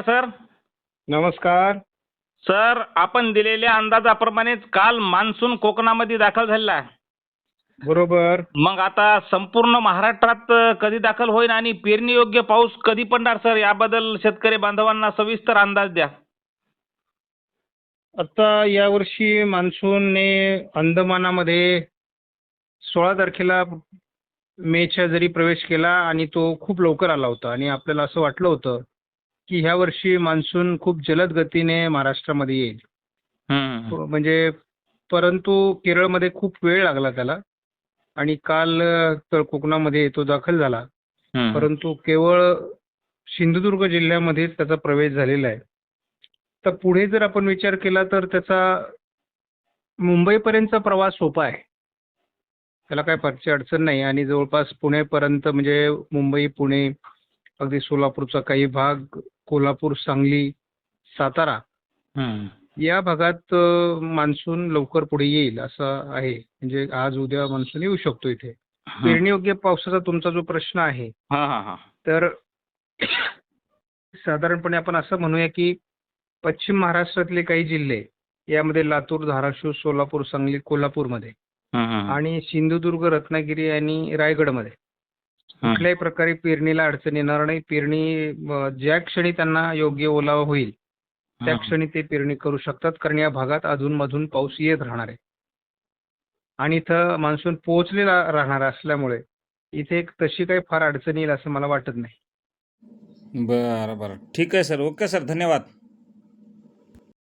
Sir. नमस्कार. Sir, आपण दिलेल्या अंदाजाप्रमाणेच काल मान्सून कोकणामध्ये दाखल झालेला आहे. बरोबर. मग आता संपूर्ण महाराष्ट्रात कधी दाखल होईल आणि पेरणीयोग्य पाऊस कधी पडणार सर, याबद्दल शेतकरी बांधवांना सविस्तर अंदाज द्या. आता यावर्षी मान्सूनने अंदमानामध्ये 16 तारखेला मेच्या जरी प्रवेश केला आणि तो खूप लवकर आला होता आणि आपल्याला असं वाटलं होतं की ह्या वर्षी मान्सून खूप जलद गतीने महाराष्ट्रामध्ये येईल. म्हणजे परंतु केरळमध्ये खूप वेळ लागला त्याला आणि काल तर कोकणामध्ये तो दाखल झाला. परंतु केवळ सिंधुदुर्ग जिल्ह्यामध्येच त्याचा प्रवेश झालेला आहे. तर पुढे जर आपण विचार केला तर त्याचा मुंबईपर्यंतचा प्रवास सोपा आहे. त्याला काय फारशी अडचण नाही आणि जवळपास पुणेपर्यंत म्हणजे मुंबई, पुणे, अगदी सोलापूरचा काही भाग, कोल्हापूर, सांगली, सातारा या भागात मान्सून लवकर पुढे येईल असं आहे. म्हणजे आज उद्या मान्सून येऊ शकतो इथे. पेरणीयोग्य पावसाचा तुमचा जो प्रश्न आहे तर साधारणपणे आपण असं म्हणूया की पश्चिम महाराष्ट्रातले काही जिल्हे यामध्ये लातूर, धाराशिव, सोलापूर, सांगली, कोल्हापूरमध्ये आणि सिंधुदुर्ग, रत्नागिरी आणि रायगडमध्ये कुठल्याही प्रकारे पेरणीला अडचण येणार नाही. पेरणी ज्या क्षणी त्यांना योग्य ओलावा होईल त्या क्षणी ते पेरणी करू शकतात, कारण या भागात अधूनमधून पाऊस येत राहणार आहे आणि इथं मान्सून पोहोचलेला राहणार असल्यामुळे इथे तशी काही फार अडचण येईल असं मला वाटत नाही. बरं बरं, ठीक आहे सर. ओके सर, धन्यवाद.